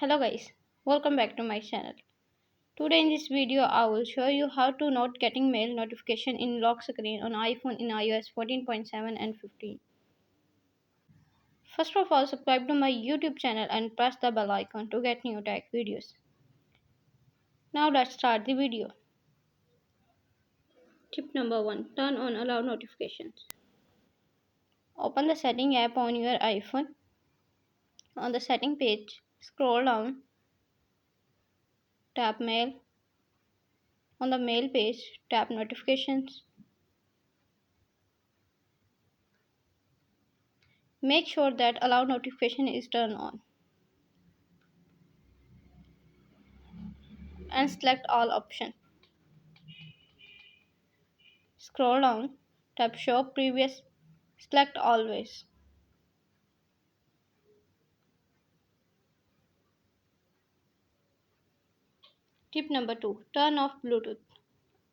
Hello guys, welcome back to my channel. Today in this video I will show you how to not getting mail notification in lock screen on iPhone in iOS 14.7 and 15. First of all, subscribe to my YouTube channel and press the bell icon to get new tech videos. Now let's start the video. Tip number 1. Turn on allow notifications. Open the setting app on your iPhone. On the setting page, scroll down, tap mail. On the mail page, tap notifications. Make sure that allow notification is turned on and select all option. Scroll down, tap show previous, select always. Tip number 2. Turn off Bluetooth.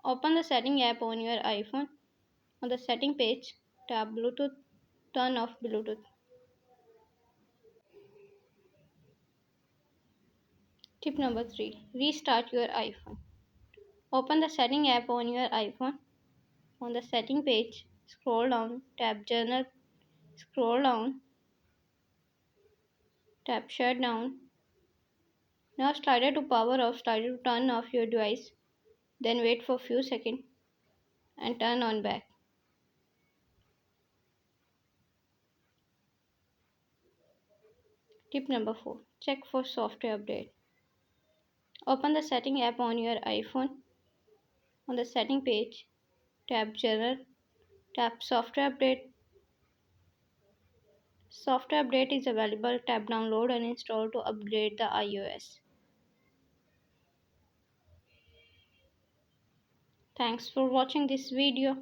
Open the setting app on your iPhone. On the setting page, tap Bluetooth, turn off Bluetooth. Tip number 3. Restart your iPhone. Open the setting app on your iPhone. On the setting page, scroll down, tap Journal, scroll down, tap Shut down. Now slider to power off, slider to turn off your device. Then wait for few seconds and turn on back. Tip number 4. Check for software update. Open the setting app on your iPhone. On the setting page, tap General, tap Software Update. Software update is available. Tap Download and install to upgrade the iOS. Thanks for watching this video.